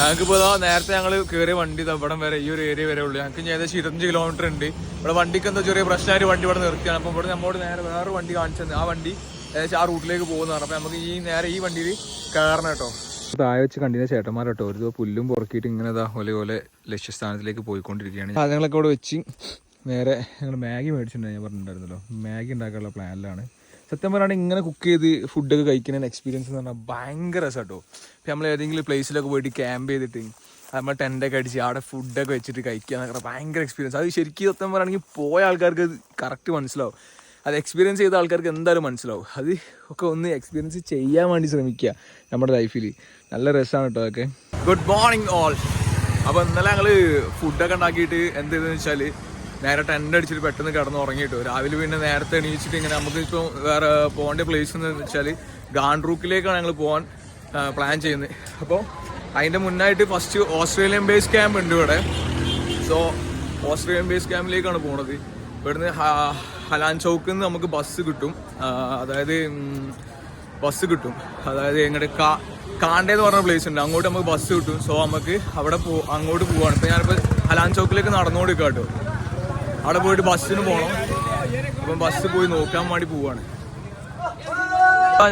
ഞങ്ങൾക്കിപ്പോൾ നേരത്തെ ഞങ്ങൾ കയറിയ വണ്ടി ഇവിടം വരെ ഈ ഒരു ഏരിയ വരെ ഉള്ളൂ. ഞങ്ങൾക്ക് ഏകദേശം 25 കിലോമീറ്റർ ഉണ്ട്. ഇവിടെ വണ്ടിക്ക് എന്താ ചെറിയ പ്രശ്നമായിട്ട് വണ്ടി ഇവിടെ നിർത്തിയാണ്. അപ്പോൾ ഇവിടെ നമ്മോട് നേരെ വേറെ വണ്ടി കാണിച്ചത് ആ വണ്ടി ഏകദേശം ആ റൂട്ടിലേക്ക് പോകുന്നതാണ്. അപ്പോൾ നമുക്ക് ഈ വണ്ടിയിൽ കയറണം കേട്ടോ. താഴെ വെച്ച് കണ്ടിന്യൂ ചേട്ടന്മാർ കേട്ടോ ഒരു പുല്ലും പുറക്കിയിട്ട് ഇങ്ങനെ ഒരേപോലെ ലക്ഷ്യസ്ഥാനത്തിലേക്ക് പോയിക്കൊണ്ടിരിക്കുകയാണ്. സാധനങ്ങളൊക്കെ ഇവിടെ വെച്ച് നേരെ ഞങ്ങൾ മാഗി മേടിച്ചിട്ടുണ്ടായി, ഞാൻ പറഞ്ഞിട്ടുണ്ടായിരുന്നല്ലോ. മാഗി ഉണ്ടാക്കാനുള്ള പ്ലാനിലാണ്. സത്യം പറയുകയാണെങ്കിൽ ഇങ്ങനെ കുക്ക് ചെയ്ത് ഫുഡൊക്കെ കഴിക്കുന്ന എക്സ്പീരിയൻസ് എന്ന് പറഞ്ഞാൽ ഭയങ്കര രസം കേട്ടോ. ഇപ്പം നമ്മൾ ഏതെങ്കിലും പ്ലേസിലൊക്കെ പോയിട്ട് ക്യാമ്പ് ചെയ്തിട്ട് നമ്മൾ ടെൻ്റൊക്കെ അടിച്ച് അവിടെ ഫുഡൊക്കെ വെച്ചിട്ട് കഴിക്കുക എന്നൊക്കെ ഭയങ്കര എക്സ്പീരിയൻസ്. അത് ശരിക്കും സത്യം പറയുകയാണെങ്കിൽ പോയ ആൾക്കാർക്ക് കറക്റ്റ് മനസ്സിലാവും. അത് എക്സ്പീരിയൻസ് ചെയ്ത ആൾക്കാർക്ക് എന്തായാലും മനസ്സിലാവും. അത് ഒക്കെ ഒന്ന് എക്സ്പീരിയൻസ് ചെയ്യാൻ വേണ്ടി ശ്രമിക്കുക നമ്മുടെ ലൈഫിൽ. നല്ല രസമാണ് കേട്ടോ അതൊക്കെ. Good morning all. അപ്പോൾ ഇന്നലെ ഞങ്ങൾ ഫുഡൊക്കെ ഉണ്ടാക്കിയിട്ട് എന്ത് ചെയ്തെന്ന് വെച്ചാൽ നേരെ ടെൻ്റ് അടിച്ചിട്ട് പെട്ടെന്ന് കിടന്ന് ഉറങ്ങിയിട്ടു. രാവിലെ പിന്നെ നേരത്തെ എണീച്ചിട്ട് ഇങ്ങനെ നമുക്ക് ഇപ്പോൾ വേറെ പോകേണ്ട പ്ലേസ് എന്ന് വെച്ചാൽ ഗാൻഡ്രൂക്കിലേക്കാണ് ഞങ്ങൾ പോകാൻ പ്ലാൻ ചെയ്യുന്നത്. അപ്പോൾ അതിൻ്റെ മുന്നായിട്ട് ഫസ്റ്റ് ഓസ്ട്രേലിയൻ ബേസ് ക്യാമ്പ് ഉണ്ട് ഇവിടെ. സോ ഓസ്ട്രേലിയൻ ബേസ് ക്യാമ്പിലേക്കാണ് പോണത്. ഇവിടുന്ന് ഹലാൻ ചൗക്കിൽ നിന്ന് നമുക്ക് ബസ് കിട്ടും. അതായത് എങ്ങോട്ട് കാണ്ടേന്ന് പറഞ്ഞ പ്ലേസ് ഉണ്ട്, അങ്ങോട്ട് നമുക്ക് ബസ് കിട്ടും. സോ നമുക്ക് അങ്ങോട്ട് പോവാണ്. ഇപ്പോൾ ഞാനിപ്പോൾ ഹലാൻ ചൗക്കിലേക്ക് നടന്നുകൊണ്ട് കേട്ടോ. അവിടെ പോയിട്ട് ബസ്സിന് പോകണം. അപ്പം ബസ് പോയി നോക്കാൻ വേണ്ടി പോവാണ്.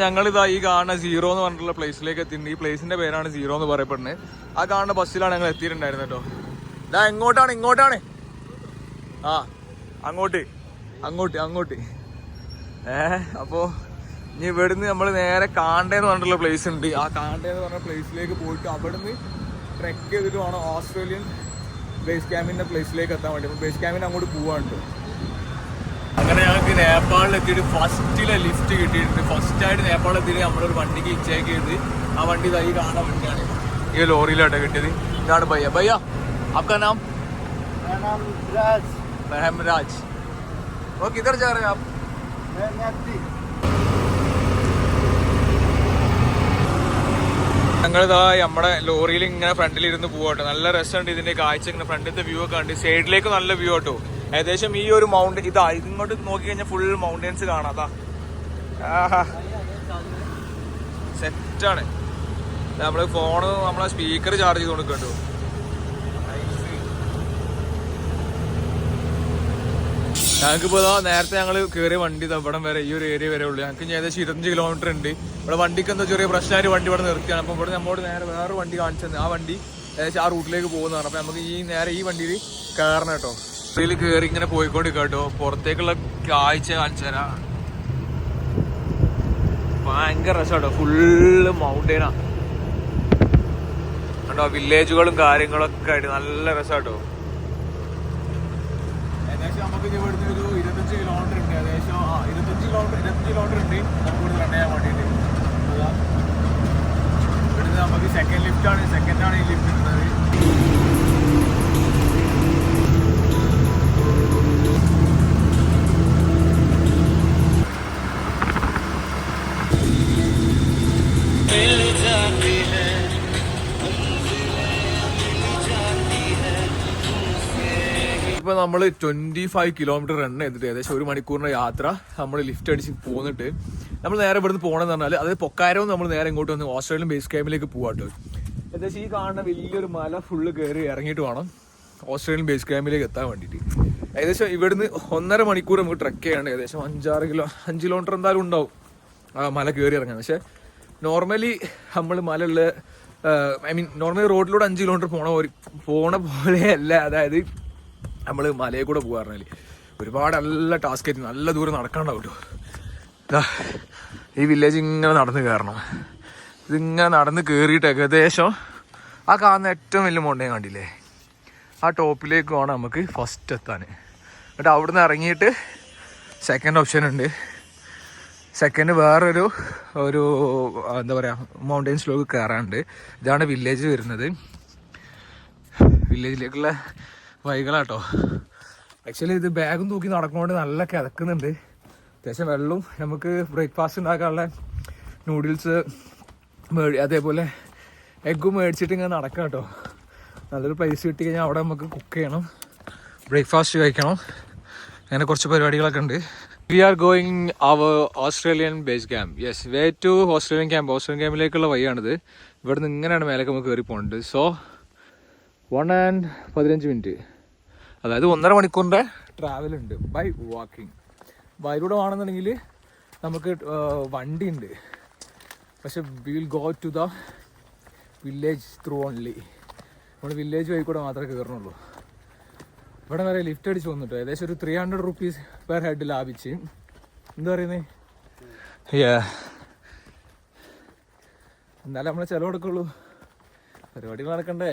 ഞങ്ങളിതാ ഈ കാണുന്ന സീറോ എന്ന് പറഞ്ഞിട്ടുള്ള പ്ലേസിലേക്ക് എത്തിയിട്ടുണ്ട്. ഈ പ്ലേസിന്റെ പേരാണ് സീറോ എന്ന് പറയപ്പെടുന്നത്. ആ കാണുന്ന ബസ്സിലാണ് ഞങ്ങൾ എത്തിയിട്ടുണ്ടായിരുന്നത് കേട്ടോ. ഇതാ ഇങ്ങോട്ടാണ് അങ്ങോട്ട് അപ്പോൾ ഇനി ഇവിടുന്ന് നമ്മൾ നേരെ കാണ്ടേന്ന് പറഞ്ഞിട്ടുള്ള പ്ലേസ് ഉണ്ട്. ആ കാണ്ടേന്ന് പറഞ്ഞ പ്ലേസിലേക്ക് പോയിട്ട് അവിടുന്ന് ട്രെക്ക് ചെയ്തിട്ട് വേണം ഓസ്ട്രേലിയൻ ബേസ് ക്യാമ്പിൻ്റെ പ്ലേസിലേക്ക് എത്താൻ വേണ്ടി. അപ്പോൾ ബേസ് ക്യാമ്പിന് അങ്ങോട്ട് പോവാണ്ട്. അങ്ങനെ ഞങ്ങൾക്ക് നേപ്പാളിൽ എത്തിയിട്ട് ഫസ്റ്റിലെ ലിഫ്റ്റ് കിട്ടിയിട്ടുണ്ട്. ഫസ്റ്റായിട്ട് നേപ്പാളിൽ എത്തിയിട്ട് നമ്മളൊരു വണ്ടിക്ക് ചെക്ക് ചെയ്ത് ആ വണ്ടി ഇതായി കാണാൻ വണ്ടിയാണ്. ഈ ലോറിയിലാട്ടോ കിട്ടിയത്. ഇതാണ് ഭയ്യ आपका नाम? मेरा नाम राज. हेमराज. वो किधर जा रहे हैं आप? मैं नदी. ഞങ്ങളിതാ നമ്മുടെ ലോറിയിൽ ഇങ്ങനെ ഫ്രണ്ടിലിരുന്ന് പോവാട്ടോ. നല്ല രസമുണ്ട് ഇതിന്റെ കാഴ്ച. ഇങ്ങനെ ഫ്രണ്ടിലത്തെ വ്യൂ ഒക്കെ ഉണ്ട്. സൈഡിലേക്ക് നല്ല വ്യൂ ആട്ടോ. ഏകദേശം ഈ ഒരു മൗണ്ടൻ ഇങ്ങോട്ട് നോക്കി കഴിഞ്ഞാൽ ഫുൾ മൗണ്ടൻസ് കാണാതാ. സെറ്റാണ്. നമ്മള് നമ്മളെ സ്പീക്കർ ചാർജ് ചെയ്ത് കൊടുക്കട്ടോ. ഞങ്ങൾക്കിപ്പോൾ നേരത്തെ ഞങ്ങൾ കയറിയ വണ്ടി ഇവിടം വരെ ഈ ഒരു ഏരിയ വരെ ഉള്ളൂ. ഞങ്ങൾക്ക് ഏകദേശം 25 കിലോമീറ്റർ ഉണ്ട്. ഇവിടെ വണ്ടിക്ക് എന്താ ചെറിയ പ്രശ്നമായിട്ട് വണ്ടി ഇവിടെ നിർത്തിയാണ്. അപ്പോൾ ഇവിടെ നമ്മോട് നേരെ വേറെ വണ്ടി കാണിച്ചത് ആ വണ്ടി ഏകദേശം ആ റൂട്ടിലേക്ക് പോകുന്നതാണ്. അപ്പോൾ നമുക്ക് ഈ വണ്ടിയിൽ കയറണം കേട്ടോ. ഇതിൽ കയറി ഇങ്ങനെ പോയിക്കൊണ്ടിരിക്കുക കേട്ടോ. പുറത്തേക്കുള്ള കാഴ്ച കാണിച്ചു തരാം. ഭയങ്കര രസമാട്ടോ. ഫുള്ള് മൗണ്ടൈനാ കേട്ടോ. വില്ലേജുകളും കാര്യങ്ങളൊക്കെ ആയിട്ട് നല്ല രസമാട്ടോ. ഏകദേശം നമുക്ക് ഇവിടുന്ന് ഒരു 25 കിലോമീറ്റർ ഉണ്ട്. ഏകദേശം 25 കിലോമീറ്റർ ഉണ്ട് നമുക്ക് റൺ ചെയ്യാൻ വേണ്ടിയിട്ട്. ഇവിടുന്ന് നമുക്ക് സെക്കൻഡ് ലിഫ്റ്റാണ് ഈ ലിഫ്റ്റ് ഇടുന്നത്. ഇപ്പോൾ നമ്മൾ 25 കിലോമീറ്റർ റൺ ചെയ്തിട്ട് ഏകദേശം 1 മണിക്കൂറിൻ്റെ യാത്ര നമ്മൾ ലിഫ്റ്റ് അടിച്ച് പോന്നിട്ട് നമ്മൾ നേരെ ഇവിടുന്ന് പോകണമെന്ന് പറഞ്ഞാൽ അത് പൊക്കാരവും നമ്മൾ നേരെ ഇങ്ങോട്ട് വന്ന് ഓസ്ട്രേലിയൻ ബേസ് ക്യാമ്പിലേക്ക് പോകാട്ടോ. ഏകദേശം ഈ കാണുന്ന വലിയൊരു മല ഫുള്ള് കയറി ഇറങ്ങിയിട്ട് വേണം ഓസ്ട്രേലിയൻ ബേസ് ക്യാമ്പിലേക്ക് എത്താൻ വേണ്ടിയിട്ട്. ഏകദേശം ഇവിടുന്ന് 1.5 മണിക്കൂർ നമുക്ക് ട്രെക്ക് ചെയ്യണം. ഏകദേശം 5 കിലോമീറ്റർ എന്തായാലും ഉണ്ടാവും ആ മല കയറി ഇറങ്ങാൻ. പക്ഷേ നോർമലി നമ്മൾ മലയുള്ള നോർമലി റോഡിലൂടെ 5 കിലോമീറ്റർ പോണ പോലെയല്ല. അതായത് നമ്മൾ മലയിൽ കൂടെ പോകാൻ പറഞ്ഞാൽ ഒരുപാട് നല്ല ടാസ്ക് ആയിട്ട് നല്ല ദൂരം നടക്കാണ്ടാവും കേട്ടോ. ഈ വില്ലേജ് ഇങ്ങനെ നടന്ന് കയറണം. ഇതിങ്ങനെ നടന്ന് കയറിയിട്ട് ഏകദേശം ആ കാണുന്ന ഏറ്റവും വലിയ മൗണ്ടൈൻ കണ്ടില്ലേ, ആ ടോപ്പിലേക്ക് വേണം നമുക്ക് ഫസ്റ്റ് എത്താൻ. എന്നിട്ട് അവിടുന്ന് ഇറങ്ങിയിട്ട് സെക്കൻഡ് ഓപ്ഷൻ ഉണ്ട്. സെക്കൻഡ് വേറൊരു എന്താ പറയുക മൗണ്ടൈൻ സ്ലോക്ക് കയറാനുണ്ട്. ഇതാണ് വില്ലേജ് വരുന്നത്. വില്ലേജിലേക്കുള്ള വൈകളാട്ടോ. ആക്ച്വലി ഇത് ബാഗും തൂക്കി നടക്കുന്നതുകൊണ്ട് നല്ല കിതക്കുന്നുണ്ട്. അത്യാവശ്യം വെള്ളവും നമുക്ക് ബ്രേക്ക്ഫാസ്റ്റ് ഉണ്ടാക്കാനുള്ള നൂഡിൽസ് അതേപോലെ എഗ്ഗും മേടിച്ചിട്ട് ഇങ്ങനെ നടക്കാം കേട്ടോ. നല്ലൊരു പ്ലേസ് കിട്ടി കഴിഞ്ഞാൽ അവിടെ നമുക്ക് കുക്ക് ചെയ്യണം, ബ്രേക്ക്ഫാസ്റ്റ് കഴിക്കണം, അങ്ങനെ കുറച്ച് പരിപാടികളൊക്കെ ഉണ്ട്. We are going our Australian base camp. Yes, way to Australian camp. Australian ക്യാമ്പിലേക്കുള്ള വഴിയാണിത്. ഇവിടെ നിന്ന് ഇങ്ങനെയാണ് മേലേക്ക് നമുക്ക് കയറി പോകുന്നുണ്ട്. സോ 1:15 മിനിറ്റ്, അതായത് 1.5 മണിക്കൂറിൻ്റെ ട്രാവൽ ഉണ്ട് ബൈ വാക്കിംഗ്. ബൈയിലൂടെ വേണമെന്നുണ്ടെങ്കിൽ നമുക്ക് വണ്ടി ഉണ്ട്, പക്ഷെ will go to the village through only. നമ്മൾ വില്ലേജ് വഴി കൂടെ മാത്രമേ കയറണുള്ളൂ. ഇവിടെ വരെ ലിഫ്റ്റ് അടിച്ച് വന്നിട്ടോ ഏകദേശം ഒരു 300 rupees പെർ ഹെഡ് ലാഭിച്ച്. എന്താ പറയുന്നത്? എന്നാലും നമ്മളെ ചിലവെടുക്കുള്ളൂ, പരിപാടികൾ നടക്കണ്ടേ.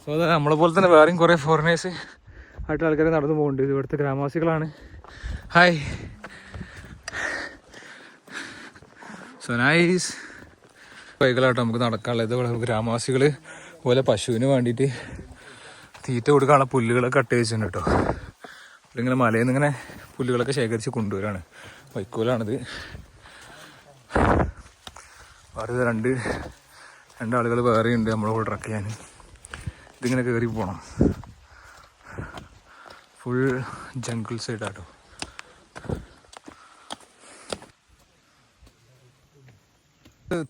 സോ അതെ, നമ്മളെ പോലെ തന്നെ വേറെയും കുറേ ഫോറിനേഴ്സ് ആയിട്ട് ആൾക്കാർ നടന്നു പോകുന്നുണ്ട്. ഇത് ഇവിടുത്തെ ഗ്രാമവാസികളാണ്. Hi, so nice. വൈകളാട്ടോ നമുക്ക് നടക്കാനുള്ളത്. ഇവിടെ ഗ്രാമവാസികൾ പോലെ പശുവിന് വേണ്ടിയിട്ട് തീറ്റ കൊടുക്കാനുള്ള പുല്ലുകളൊക്കെ കട്ട് വെച്ചിട്ടുണ്ട് കേട്ടോ. ഇങ്ങനെ മലയിൽ നിന്ന് ഇങ്ങനെ പുല്ലുകളൊക്കെ ശേഖരിച്ച് കൊണ്ടുവരാണ്. വൈക്കോലാണിത്. വേറെ രണ്ടാളുകൾ വേറെയുണ്ട് നമ്മളെ കൂടെ ട്രക്ക് ചെയ്യാൻ. ഇതിങ്ങനെ കയറി പോകണം. ഫുൾ ജംഗിൾ സൈഡാട്ടോ.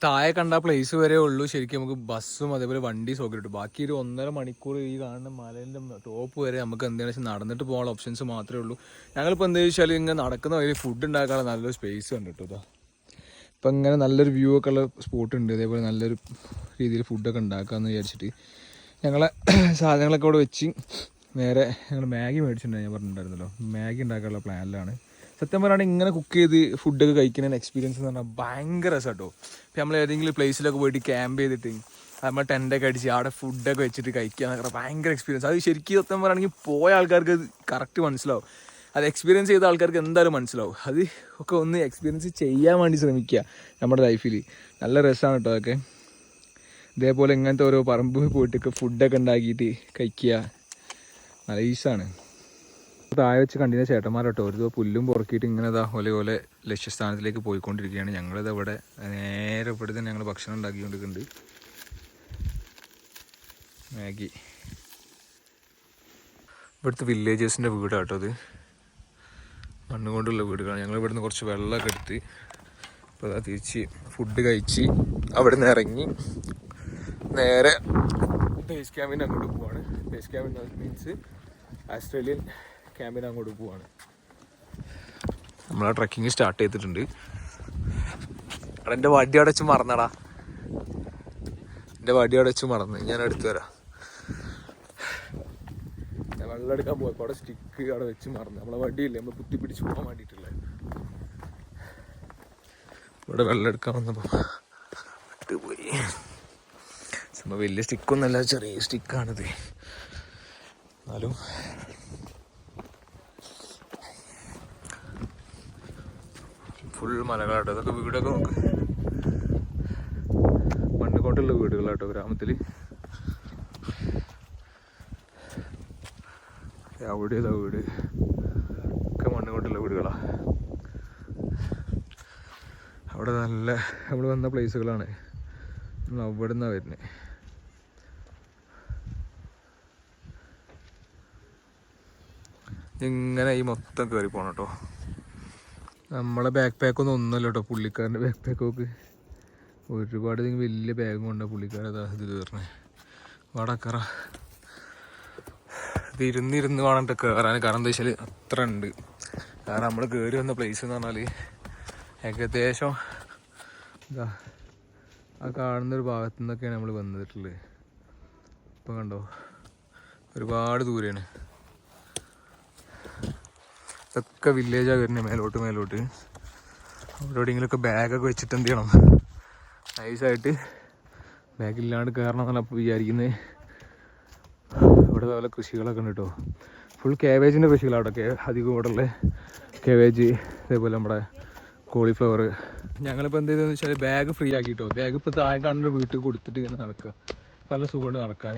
താഴെ കണ്ട പ്ലേസ് വരെ ഉള്ളൂ ശരിക്കും നമുക്ക് ബസ്സും അതേപോലെ വണ്ടി സൗകര്യം കിട്ടും. ബാക്കി ഒരു 1.5 മണിക്കൂർ ഈ കാണുന്ന മലേൻ്റെ ടോപ്പ് വരെ നമുക്ക് എന്താണെന്ന് വെച്ചാൽ നടന്നിട്ട് പോകാനുള്ള ഓപ്ഷൻസ് മാത്രമേ ഉള്ളൂ. ഞങ്ങളിപ്പോൾ എന്താ വെച്ചാൽ ഇങ്ങനെ നടക്കുന്ന വഴി ഫുഡ് ഉണ്ടാക്കാനുള്ള നല്ലൊരു സ്പേസ് ഉണ്ട് കേട്ടോ. ഇപ്പം ഇങ്ങനെ നല്ലൊരു വ്യൂ ഒക്കെ ഉള്ള സ്പോട്ട് ഉണ്ട്. അതേപോലെ നല്ലൊരു രീതിയിൽ ഫുഡൊക്കെ ഉണ്ടാക്കാമെന്ന് വിചാരിച്ചിട്ട് ഞങ്ങളെ സാധനങ്ങളൊക്കെ അവിടെ വെച്ച് നേരെ ഞങ്ങൾ മാഗി മേടിച്ചിട്ടുണ്ടായി. ഞാൻ പറഞ്ഞിട്ടുണ്ടായിരുന്നല്ലോ, മാഗി ഉണ്ടാക്കാനുള്ള പ്ലാനിലാണ്. സത്യം പറയുകയാണെങ്കിൽ ഇങ്ങനെ കുക്ക് ചെയ്ത് ഫുഡൊക്കെ കഴിക്കുന്ന എക്സ്പീരിയൻസ് എന്ന് പറഞ്ഞാൽ ഭയങ്കര രസം കേട്ടോ. ഇപ്പം നമ്മൾ ഏതെങ്കിലും പ്ലേസിലൊക്കെ പോയിട്ട് ക്യാമ്പ് ചെയ്തിട്ട് നമ്മൾ ടെൻ്റൊക്കെ അടിച്ച് അവിടെ ഫുഡൊക്കെ വെച്ചിട്ട് കഴിക്കുക എന്നൊക്കെ ഭയങ്കര എക്സ്പീരിയൻസ്. അത് ശരിക്കും സത്യം പറയുകയാണെങ്കിൽ പോയ ആൾക്കാർക്ക് അത് കറക്റ്റ് മനസ്സിലാവും. അത് എക്സ്പീരിയൻസ് ചെയ്ത ആൾക്കാർക്ക് എന്തായാലും മനസ്സിലാവും. അത് ഒക്കെ ഒന്ന് എക്സ്പീരിയൻസ് ചെയ്യാൻ വേണ്ടി ശ്രമിക്കുക നമ്മുടെ ലൈഫിൽ. നല്ല രസമാണ് കേട്ടോ അതൊക്കെ. ഇതേപോലെ ഇങ്ങനത്തെ ഓരോ പറമ്പ് പോയിട്ടൊക്കെ ഫുഡൊക്കെ ഉണ്ടാക്കിയിട്ട് കഴിക്കുക, നൈസാണ്. താഴെ വെച്ച് കണ്ടിരുന്ന ചേട്ടന്മാരോട്ടോ ഒരു പുല്ലും പുറക്കിയിട്ട് ഇങ്ങനെ ഓലെ ലക്ഷ്യസ്ഥാനത്തിലേക്ക് പോയിക്കൊണ്ടിരിക്കുകയാണ്. ഞങ്ങളിത് ഇവിടെ നേരെ ഇവിടെ തന്നെ ഞങ്ങൾ ഭക്ഷണം ഉണ്ടാക്കിക്കൊണ്ടിരിക്കുന്നുണ്ട്. മാഗി ഇവിടുത്തെ വില്ലേജേഴ്സിൻ്റെ വീടാട്ടോ ഇത്. മണ്ണുകൊണ്ടുള്ള വീടുകളാണ്. ഞങ്ങൾ ഇവിടുന്ന് കുറച്ച് വെള്ളമൊക്കെ എടുത്ത് ഇപ്പോൾ തിരിച്ച് ഫുഡ് കഴിച്ച് അവിടെ നിന്ന് ഇറങ്ങി നേരെ ബേസ് ക്യാമ്പിന് അങ്ങോട്ട് പോവാണ്. ബേസ് ക്യാമ്പിന് മീൻസ് ആസ്ട്രേലിയൻ ക്യാമ്പിന് അങ്ങോട്ട് പോവാണ്. നമ്മളാ ട്രക്കിങ് സ്റ്റാർട്ട് ചെയ്തിട്ടുണ്ട്. അവിടെ എൻ്റെ വടി അവിടെ വെച്ച് മറന്നടാ, എൻ്റെ വടി അവിടെ വെച്ച് മറന്ന്. ഞാൻ എടുത്തു തരാം. ഞാൻ വെള്ളം എടുക്കാൻ പോയപ്പോൾ അവിടെ സ്റ്റിക്ക് അവിടെ വെച്ച് മറന്ന്. നമ്മളെ വടിയില്ലേ നമ്മൾ കുത്തി പിടിച്ച് പോകാൻ വേണ്ടിയിട്ടുള്ളത്. ഇവിടെ വെള്ളം എടുക്കാൻ വന്നപ്പോൾ പോയി. സംഭവം വലിയ സ്റ്റിക്കൊന്നുമല്ല, ചെറിയ സ്റ്റിക്കാണിത്. എന്നാലും ഫുൾ മലകളാട്ടോ. അതൊക്കെ വീടൊക്കെ നോക്ക്, മണ്ണ് കൊണ്ടുള്ള വീടുകളാട്ടോ ഗ്രാമത്തിൽ. അവിടെ ഏതാ വീട് ഒക്കെ മണ്ണ് കൊണ്ടുള്ള വീടുകളാ. അവിടെ നല്ല നമ്മൾ വന്ന പ്ലേസുകളാണ്. നമ്മൾ അവിടെ നിന്നാണ് വരുന്നത്. ഇങ്ങനെ ഈ മൊത്തം കയറി പോകണം കേട്ടോ. നമ്മളെ ബാക്ക് പാക്കൊന്നും ഒന്നുമല്ല കേട്ടോ, പുള്ളിക്കാരൻ്റെ ബാക്ക് പാക്കൊക്കെ ഒരുപാട് വലിയ ബാഗും കൊണ്ടാണ് പുള്ളിക്കാരതാ ഇത് കയറണേ. വടക്കറ ഇത് ഇരുന്ന് വേണം കയറാൻ. കാരണം എന്താ വെച്ചാൽ അത്ര ഉണ്ട്. കാരണം നമ്മൾ കയറി വന്ന പ്ലേസ് എന്ന് പറഞ്ഞാൽ ഏകദേശം ഇതാ ആ കാണുന്നൊരു ഭാഗത്തു നിന്നൊക്കെയാണ് നമ്മൾ വന്നിട്ടുള്ളത്. ഇപ്പം കണ്ടോ, ഒരുപാട് ദൂരെയാണ്. ഇതൊക്കെ വില്ലേജാണ് വരുന്നത്. മേലോട്ട് അവിടെ എവിടെയെങ്കിലുമൊക്കെ ബാഗൊക്കെ വെച്ചിട്ട് എന്ത് ചെയ്യണം, നൈസായിട്ട് ബാഗില്ലാണ്ട് കയറണം എന്നല്ല അപ്പോൾ വിചാരിക്കുന്നത്. ഇവിടെ അതുപോലെ കൃഷികളൊക്കെ ഉണ്ട് കേട്ടോ. ഫുൾ കാബേജിൻ്റെ കൃഷികളാണ് അവിടെ അധികം ഇവിടെ ഉള്ളത്. കാബേജ്, അതേപോലെ നമ്മുടെ കോളിഫ്ലവർ. ഞങ്ങളിപ്പോൾ എന്ത് ചെയ്തതെന്ന് വെച്ചാൽ ബാഗ് ഫ്രീ ആക്കി കേട്ടോ. ബാഗ് ഇപ്പോൾ താഴെ കാണുന്ന വീട്ടിൽ കൊടുത്തിട്ട് ഇങ്ങനെ നടക്കുക. നല്ല സുഖമുണ്ട് നടക്കാൻ.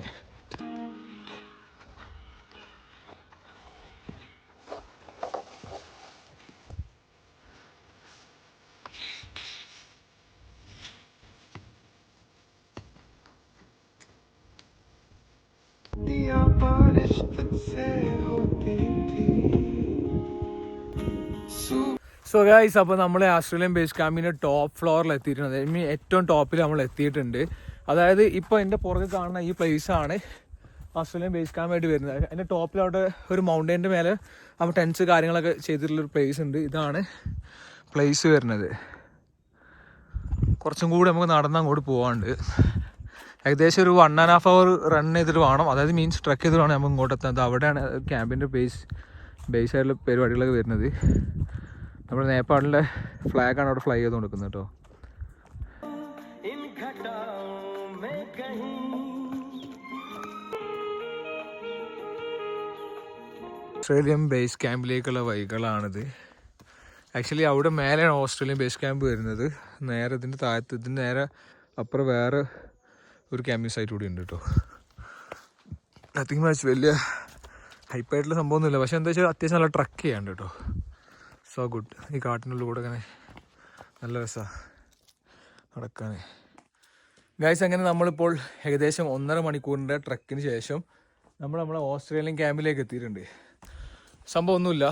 സോ ഗൈസ്, അപ്പോൾ നമ്മൾ ഓസ്ട്രേലിയൻ ബേസ് ക്യാമ്പിൻ്റെ ടോപ്പ് ഫ്ലോറിൽ എത്തിയിട്ടുണ്ട്. ഐ മീൻ ഏറ്റവും ടോപ്പിൽ നമ്മൾ എത്തിയിട്ടുണ്ട്. അതായത് ഇപ്പോൾ എൻ്റെ പുറകെ കാണുന്ന ഈ പ്ലേസാണ് ഓസ്ട്രേലിയൻ ബേസ് ക്യാമ്പായിട്ട് വരുന്നത്. അതിൻ്റെ ടോപ്പിൽ അവിടെ ഒരു മൗണ്ടൈൻ്റെ മേലെ അപ്പോൾ ടെൻസ് കാര്യങ്ങളൊക്കെ ചെയ്തിട്ടുള്ളൊരു പ്ലേസ് ഉണ്ട്. ഇതാണ് പ്ലേസ് വരുന്നത്. കുറച്ചും കൂടി നമുക്ക് നടന്ന് അങ്ങോട്ട് പോകാണ്ട് ഏകദേശം ഒരു 1.5 hour റൺ ചെയ്തിട്ട് വേണം, അതായത് മീൻസ് ട്രക്ക് ചെയ്തിട്ട് വേണം നമുക്ക് ഇങ്ങോട്ട് എത്താൻ. അവിടെയാണ് ക്യാമ്പിൻ്റെ ബേസ് ആയിട്ടുള്ള പരിപാടികളൊക്കെ വരുന്നത്. നമ്മുടെ നേപ്പാളിലെ ഫ്ലാഗാണ് അവിടെ ഫ്ലൈ ചെയ്ത് കൊടുക്കുന്നത് കേട്ടോ. ഓസ്ട്രേലിയൻ ബേസ് ക്യാമ്പിലേക്കുള്ള വഴികളാണിത്. ആക്ച്വലി അവിടെ മേലെയാണ് ഓസ്ട്രേലിയൻ ബേസ് ക്യാമ്പ് വരുന്നത്. നേരെ ഇതിൻ്റെ താഴത്ത്, ഇതിൻ്റെ നേരെ അപ്പുറം വേറെ ഒരു ക്യാമ്പിംഗ് സൈറ്റ് കൂടി ഉണ്ട് കേട്ടോ. നത്തിങ് മച്ച് വലിയ ഹൈപ്പായിട്ടുള്ള സംഭവമൊന്നുമില്ല, പക്ഷേ എന്താ വെച്ചാൽ അത്യാവശ്യം നല്ല ട്രക്ക് ചെയ്യാണ്ട് കേട്ടോ. So good. ഈ കാട്ടിനുള്ളിൽ കൂടെ അങ്ങനെ നല്ല രസമാണ് നടക്കാൻ. ഗൈസ്, അങ്ങനെ നമ്മളിപ്പോൾ ഏകദേശം 1.5 മണിക്കൂറിൻ്റെ ട്രക്കിന് ശേഷം നമ്മളെ ഓസ്ട്രേലിയൻ ക്യാമ്പിലേക്ക് എത്തിയിട്ടുണ്ട്. സംഭവം ഒന്നുമില്ല.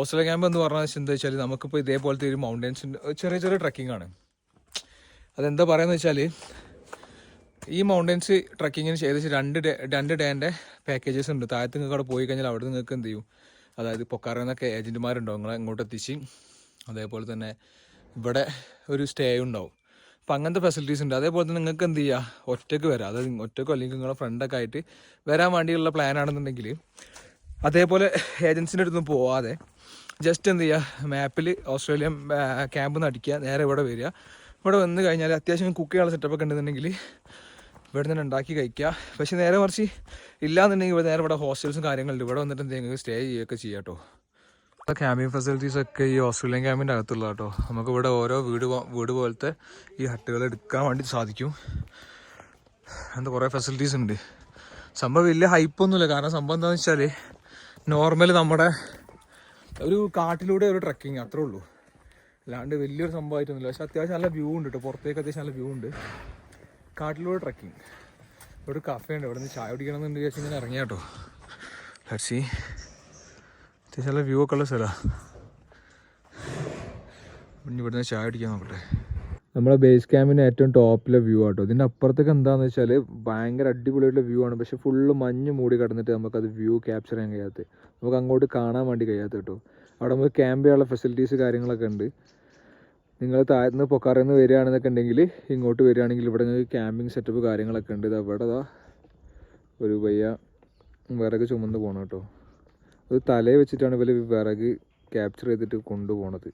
ഓസ്ട്രേലിയൻ ക്യാമ്പ് എന്ന് പറഞ്ഞാൽ എന്താ വെച്ചാൽ നമുക്കിപ്പോൾ ഇതേപോലത്തെ ഒരു മൗണ്ടൻസിൻ്റെ ചെറിയ ചെറിയ ട്രക്കിംഗ് ആണ്. അതെന്താ പറയുന്നത് വെച്ചാൽ ഈ മൗണ്ടൻസ് ട്രക്കിങ്ങിന് ഏകദേശം 2 ഡേൻ്റെ പാക്കേജസ് ഉണ്ട്. താഴത്ത് നിങ്ങൾക്ക് അവിടെ പോയി കഴിഞ്ഞാൽ അവിടെ നിങ്ങൾക്ക് എന്ത് ചെയ്യും, അതായത് പൊക്കാറെന്നൊക്കെ ഏജൻറ്റുമാരുണ്ടാവും നിങ്ങളെ ഇങ്ങോട്ട് എത്തിച്ച്. അതേപോലെ തന്നെ ഇവിടെ ഒരു സ്റ്റേ ഉണ്ടാവും. അപ്പം അങ്ങനത്തെ ഫെസിലിറ്റീസ് ഉണ്ട്. അതേപോലെ തന്നെ നിങ്ങൾക്ക് എന്ത് ചെയ്യുക, ഒറ്റയ്ക്ക് വരാം. അതായത് ഒറ്റയ്ക്കോ അല്ലെങ്കിൽ നിങ്ങളുടെ ഫ്രണ്ടൊക്കെ ആയിട്ട് വരാൻ വേണ്ടിയുള്ള പ്ലാനാണെന്നുണ്ടെങ്കിൽ അതേപോലെ ഏജൻസിൻ്റെ അടുത്തൊന്നും പോവാതെ ജസ്റ്റ് എന്ത് ചെയ്യുക, മാപ്പിൽ ഓസ്ട്രേലിയൻ ക്യാമ്പ് നടിക്കുക, നേരെ ഇവിടെ വരിക. ഇവിടെ വന്ന് കഴിഞ്ഞാൽ അത്യാവശ്യം കുക്ക് ചെയ്യാനുള്ള സെറ്റപ്പൊക്കെ ഉണ്ടെന്നുണ്ടെങ്കിൽ ഇവിടെ നിന്ന് ഉണ്ടാക്കി കഴിക്കുക. പക്ഷേ നേരെ മറിച്ച് ഇല്ലാന്നുണ്ടെങ്കിൽ ഇവിടെ നേരെ ഇവിടെ ഹോസ്റ്റൽസും കാര്യങ്ങളുണ്ട്. ഇവിടെ വന്നിട്ട് എന്തെങ്കിലും സ്റ്റേ ചെയ്യുകയൊക്കെ ചെയ്യാം കേട്ടോ. ക്യാമ്പിംഗ് ഫെസിലിറ്റീസൊക്കെ ഈ ഓസ്ട്രേലിയൻ ക്യാമ്പിൻ്റെ അകത്തുള്ള കേട്ടോ. നമുക്കിവിടെ ഓരോ വീട് പോലത്തെ ഈ ഹട്ടുകൾ എടുക്കാൻ വേണ്ടി സാധിക്കും. അങ്ങനത്തെ കുറേ ഫെസിലിറ്റീസ് ഉണ്ട്. സംഭവം വലിയ ഹൈപ്പൊന്നുമില്ല. കാരണം സംഭവം എന്താണെന്ന് വെച്ചാൽ നോർമൽ നമ്മുടെ ഒരു കാട്ടിലൂടെ ഒരു ട്രക്കിങ് അത്രേ ഉള്ളൂ. അല്ലാണ്ട് വലിയൊരു സംഭവമായിട്ടൊന്നുമില്ല. പക്ഷെ അത്യാവശ്യം നല്ല വ്യൂ ഉണ്ട് കേട്ടോ. പുറത്തേക്ക് അത്യാവശ്യം നല്ല വ്യൂ ഉണ്ട്. കാട്ടിലൂടെ ട്രക്കിങ്. ഇവിടെ ഒരു കഫേ ഉണ്ട്. ഇവിടെ നിന്ന് ചായ കുടിക്കണം എന്നുണ്ട് വിചാരിച്ച് ഇങ്ങനെ ഇറങ്ങിയ കേട്ടോ. ലക്ഷ്മി അത്യാവശ്യം നല്ല വ്യൂ ഒക്കെ ഉള്ള സ്ഥലമാണ്. ഇനി ഇവിടുന്ന് ചായ കുടിക്കാൻ നോക്കട്ടെ. നമ്മളെ ബേസ് ക്യാമ്പിന് ഏറ്റവും ടോപ്പിലെ വ്യൂ ആട്ടോ. ഇതിൻ്റെ അപ്പുറത്തേക്ക് എന്താണെന്ന് വെച്ചാൽ ഭയങ്കര അടിപൊളിയായിട്ടുള്ള വ്യൂ ആണ്. പക്ഷെ ഫുള്ള് മഞ്ഞ് മൂടി കിടന്നിട്ട് നമുക്കത് വ്യൂ ക്യാപ്ചർ ചെയ്യാൻ കഴിയാത്ത, നമുക്ക് അങ്ങോട്ട് കാണാൻ വേണ്ടി കഴിയാത്ത കേട്ടോ. അവിടെ നമുക്ക് ക്യാമ്പ് ചെയ്യാനുള്ള ഫെസിലിറ്റീസ് കാര്യങ്ങളൊക്കെ ഉണ്ട്. നിങ്ങൾ താഴ്ന്ന് പൊക്കാറന്ന് വരികയാണെന്നൊക്കെ ഉണ്ടെങ്കിൽ ഇങ്ങോട്ട് വരികയാണെങ്കിൽ ഇവിടെ നിങ്ങൾക്ക് ക്യാമ്പിംഗ് സെറ്റപ്പ് കാര്യങ്ങളൊക്കെ ഉണ്ട്. ഇത് അവിടെ ഒരു പയ്യ വിറക് ചുമന്ന് പോകണം കേട്ടോ. അത് തലയെ വെച്ചിട്ടാണ് ഇവർ വിറക് ക്യാപ്ചർ ചെയ്തിട്ട് കൊണ്ടുപോകണത്.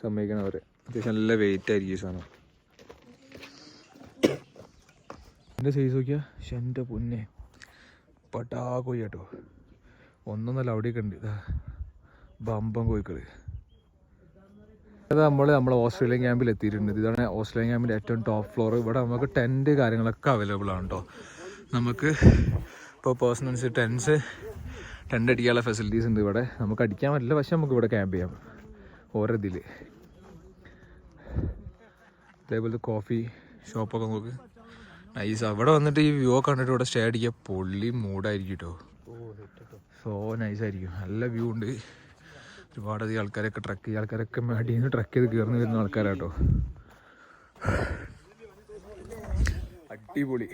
സമ്മതിക്കണം അവരെ. അത്യാവശ്യം നല്ല വെയിറ്റ് ആയിരിക്കും ഈ സാധനം. എൻ്റെ സൈസ് നോക്കിയാൽ എൻ്റെ പൊന്നെ പട്ടാ കോഴി കേട്ടോ. ഒന്നൊന്നല്ല അവിടെയൊക്കെ ഉണ്ട്. ബമ്പം കോഴിക്കൾ. അത് നമ്മളെ ഓസ്ട്രേലിയൻ ക്യാമ്പിൽ എത്തിയിട്ടുണ്ട്. ഇതാണ് ഓസ്ട്രേലിയൻ ക്യാമ്പിൻ്റെ ഏറ്റവും ടോപ്പ് ഫ്ലോർ. ഇവിടെ നമുക്ക് ടെൻറ്റ് കാര്യങ്ങളൊക്കെ അവൈലബിൾ ആണ് കേട്ടോ. നമുക്ക് ഇപ്പോൾ പേഴ്സണൽസ് ടെൻറ്റ് അടിക്കാനുള്ള ഫെസിലിറ്റീസ് ഉണ്ട് ഇവിടെ. നമുക്ക് അടിക്കാൻ പറ്റില്ല, പക്ഷെ നമുക്ക് ഇവിടെ ക്യാമ്പ് ചെയ്യാം ഓരോ ഇതിൽ. അതേപോലത്തെ കോഫി ഷോപ്പൊക്കെ നമുക്ക് നൈസ്. അവിടെ വന്നിട്ട് ഈ വ്യൂ ഒക്കെ കണ്ടിട്ട് ഇവിടെ സ്റ്റേ അടിക്കുക പൊള്ളി മൂടായിരിക്കും കേട്ടോ. സോ നൈസായിരിക്കും. നല്ല വ്യൂ ഉണ്ട്. ഒരുപാടധികം ആൾക്കാരൊക്കെ മടിയിൽ നിന്ന് ട്രക്ക് ചെയ്ത് കയറുന്ന വരുന്ന ആൾക്കാരാട്ടോ. അടിപൊളി,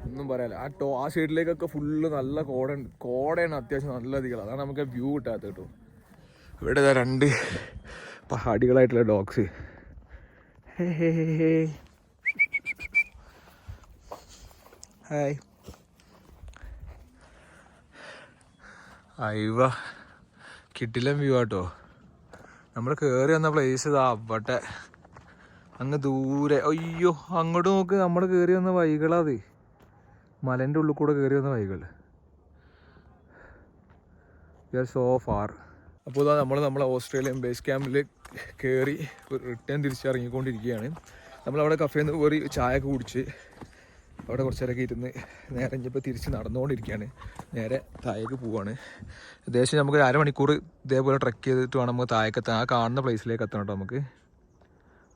ഒന്നും പറയാല്ല. ആ സൈഡിലേക്കൊക്കെ ഫുള്ള് നല്ല കോടയാണ്. അത്യാവശ്യം നല്ല അധികം. അതാണ് നമുക്ക് വ്യൂ കിട്ടാത്തത് കേട്ടോ. ഇവിടെ 2 പഹാടികളായിട്ടുള്ള ഡോഗ്സ്. ഹായ്. അയവ കിട്ടില്ല വ്യൂ ആട്ടോ. നമ്മൾ കയറി വന്ന പ്ലേസ് ഇതാ അവിടെ അങ്ങ് ദൂരെ. അയ്യോ അങ്ങോട്ട് നോക്ക്. നമ്മൾ കയറി വന്ന വഴികളത് മലേൻ്റെ ഉള്ളിൽ കൂടെ കയറി വന്ന വഴികൾ. We are so far. അപ്പോൾ ഇതാ നമ്മളെ ഓസ്ട്രേലിയൻ ബേസ് ക്യാമ്പിൽ കയറി റിട്ടേൺ തിരിച്ചിറങ്ങിക്കൊണ്ടിരിക്കുകയാണ്. നമ്മളവിടെ കഫേയിൽ നിന്ന് കയറി ചായ ഒക്കെ കുടിച്ച് അവിടെ കുറച്ച് നേരമൊക്കെ ഇരുന്ന് നേരെ ഇനിയിപ്പോൾ തിരിച്ച് നടന്നുകൊണ്ടിരിക്കുകയാണ്. നേരെ താഴേക്ക് പോവുകയാണ്. ഏകദേശം നമുക്ക് 1/2 മണിക്കൂർ ഇതേപോലെ ട്രക്ക് ചെയ്തിട്ട് വേണം നമുക്ക് താഴേക്ക് എത്താൻ. ആ കാണുന്ന പ്ലേസിലേക്ക് എത്തണം കേട്ടോ. നമുക്ക്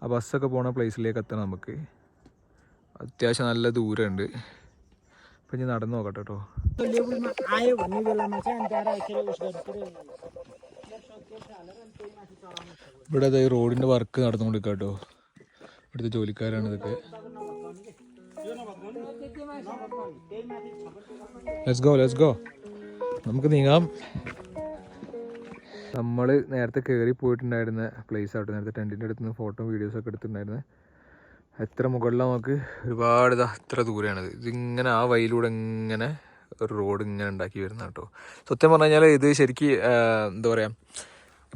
ആ ബസ്സൊക്കെ പോകുന്ന പ്ലേസിലേക്ക് എത്തണം. നമുക്ക് അത്യാവശ്യം നല്ല ദൂരമുണ്ട്. അപ്പം ഇനി നടന്നു നോക്കട്ടെ കേട്ടോ. ഇവിടെ ഈ റോഡിന്റെ വർക്ക് നടന്നുകൊണ്ടിരിക്കുക കേട്ടോ. ഇവിടുത്തെ ജോലിക്കാരാണ് ഇതൊക്കെ. ലെറ്റ്സ് ഗോ നമുക്ക് നീങ്ങാം. നമ്മൾ നേരത്തെ കയറി പോയിട്ടുണ്ടായിരുന്ന പ്ലേസ് ആവട്ടെ, നേരത്തെ ടെൻറ്റിൻ്റെ അടുത്ത് നിന്ന് ഫോട്ടോ വീഡിയോസൊക്കെ എടുത്തിട്ടുണ്ടായിരുന്നത്. എത്ര മുകളിലാണ് നമുക്ക്, ഒരുപാട് അത്ര ദൂരെയാണിത്. ഇതിങ്ങനെ ആ വഴിയിലൂടെ ഇങ്ങനെ ഒരു റോഡ് ഇങ്ങനെ ഉണ്ടാക്കി വരുന്ന കേട്ടോ. സത്യം പറഞ്ഞു കഴിഞ്ഞാൽ ഇത് ശരിക്കും എന്താ പറയുക,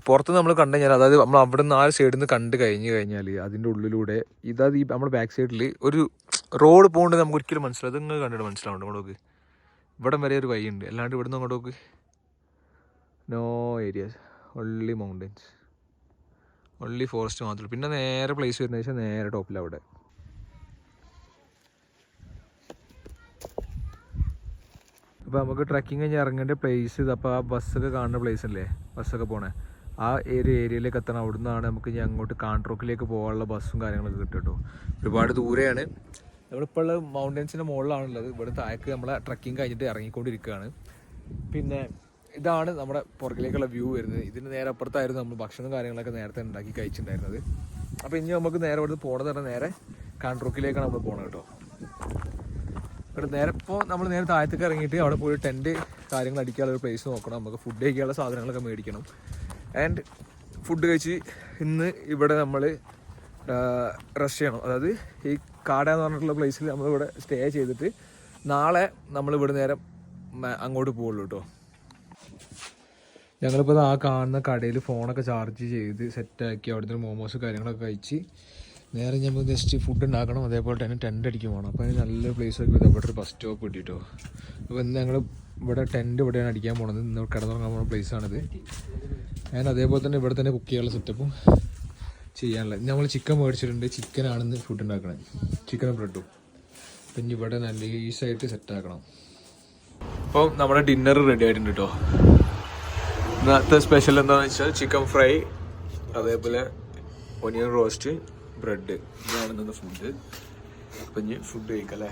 പുറത്ത് നമ്മൾ കണ്ടു കഴിഞ്ഞാൽ, അതായത് നമ്മൾ അവിടെ നിന്ന് ആ സൈഡിൽ നിന്ന് കണ്ടു കഴിഞ്ഞാൽ അതിൻ്റെ ഉള്ളിലൂടെ ഈ നമ്മുടെ ബാക്ക് സൈഡിൽ ഒരു റോഡ് പോകുന്നത് നമുക്ക് ഒരിക്കലും മനസ്സിലാവും. അത് നിങ്ങൾ കണ്ടിട്ട് മനസ്സിലാവുന്നുണ്ട്. അങ്ങോട്ട് നോക്ക്, ഇവിടം വരെ ഒരു വഴിയുണ്ട്. അല്ലാണ്ട് ഇവിടുന്ന് അങ്ങോട്ട് നോക്ക്, no areas, only mountains, only forest മാത്രമേ. പിന്നെ നേരെ പ്ലേസ് വരുന്നത് വെച്ചാൽ നേരെ ടോപ്പിലവിടെ. അപ്പോൾ നമുക്ക് ട്രക്കിങ് കഴിഞ്ഞ് ഇറങ്ങേണ്ട പ്ലേസ് ഇത്. അപ്പോൾ ആ ബസ്സൊക്കെ കാണുന്ന പ്ലേസ് അല്ലേ, ബസ്സൊക്കെ പോണേ ആ ഏരിയയിലേക്ക് എത്തണം. അവിടെ നിന്നാണ് നമുക്ക് ഇനി അങ്ങോട്ട് കാൺട്രോക്കിലേക്ക് പോകാനുള്ള ബസ്സും കാര്യങ്ങളൊക്കെ കിട്ടും കേട്ടോ. ഒരുപാട് ദൂരെയാണ്. നമ്മളിപ്പോൾ ഉള്ള മൗണ്ടൻസിൻ്റെ മുകളിലാണുള്ളത്. ഇവിടെ താഴേക്ക് നമ്മളെ ട്രക്കിങ് കഴിഞ്ഞിട്ട് ഇറങ്ങിക്കൊണ്ടിരിക്കുകയാണ്. പിന്നെ ഇതാണ് നമ്മുടെ പുറകിലേക്കുള്ള വ്യൂ വരുന്നത്. ഇതിന് നേരെ അപ്പുറത്തായിരുന്നു നമ്മൾ ഭക്ഷണം കാര്യങ്ങളൊക്കെ നേരത്തെ ഉണ്ടാക്കി കഴിച്ചിട്ടുണ്ടായിരുന്നത്. അപ്പോൾ ഇനി നമുക്ക് നേരെ ഇവിടുന്ന് പോകണമെന്ന് പറഞ്ഞാൽ നേരെ കാൺട്രോക്കിലേക്കാണ് നമ്മൾ പോകണം കേട്ടോ. ഇവിടെ നേരെ ഇപ്പോൾ നമ്മൾ നേരെ താഴത്തേക്ക് ഇറങ്ങിയിട്ട് അവിടെ പോയി ടെൻറ്റ് കാര്യങ്ങൾ അടിക്കാനുള്ള ഒരു പ്ലേസ് നോക്കണം. നമുക്ക് ഫുഡ് കഴിക്കാനുള്ള സാധനങ്ങളൊക്കെ മേടിക്കണം. ആൻഡ് ഫുഡ് കഴിച്ച് ഇന്ന് ഇവിടെ നമ്മൾ റെസ്റ്റ് ചെയ്യണം. അതായത് ഈ കാട എന്ന് പറഞ്ഞിട്ടുള്ള പ്ലേസിൽ നമ്മളിവിടെ സ്റ്റേ ചെയ്തിട്ട് നാളെ നമ്മളിവിടെ നേരെ അങ്ങോട്ട് പോകുള്ളൂ കേട്ടോ. ഞങ്ങളിപ്പോൾ ആ കാണുന്ന കടയിൽ ഫോണൊക്കെ ചാർജ് ചെയ്ത് സെറ്റാക്കി അവിടുത്തെ മോമോസ് കാര്യങ്ങളൊക്കെ കഴിച്ച് നേരെ നമ്മൾ ജസ്റ്റ് ഫുഡ് ഉണ്ടാക്കണം. അതേപോലെ തന്നെ ടെൻറ്റ് അടിക്കും പോകണം. അപ്പോൾ അതിന് നല്ലൊരു പ്ലേസ് ഒക്കെ ഇവിടെ ഒരു ബസ് സ്റ്റോപ്പ് കിട്ടിയിട്ടോ. അപ്പോൾ ഇന്ന് ഞങ്ങൾ ഇവിടെ ടെൻറ്റ് ഇവിടെയാണ് അടിക്കാൻ പോണത്. ഇന്ന് കിടന്നുറങ്ങാൻ പോകുന്ന പ്ലേസാണിത്. ഞാൻ അതേപോലെ തന്നെ ഇവിടെ തന്നെ കുക്ക് ചെയ്യാനുള്ള സെറ്റപ്പും ചെയ്യാനുള്ളത്. നമ്മൾ ചിക്കൻ മേടിച്ചിട്ടുണ്ട്. ചിക്കനാണെന്ന് ഫുഡ് ഉണ്ടാക്കണത്, ചിക്കനും ബ്രെഡും. പിന്നെ ഇവിടെ നല്ല ഈസായിട്ട് സെറ്റാക്കണം. അപ്പോൾ നമ്മുടെ ഡിന്നർ റെഡി ആയിട്ടുണ്ട് കേട്ടോ. ഇന്നത്തെ സ്പെഷ്യൽ എന്താണെന്ന് വെച്ചാൽ ചിക്കൻ ഫ്രൈ, അതേപോലെ ഒനിയൻ റോസ്റ്റ്, ബ്രെഡ്. ഇതാണ് ഇന്നത്തെ ഫുഡ്. അപ്പം ഇനി ഫുഡ് കഴിക്കാം അല്ലേ.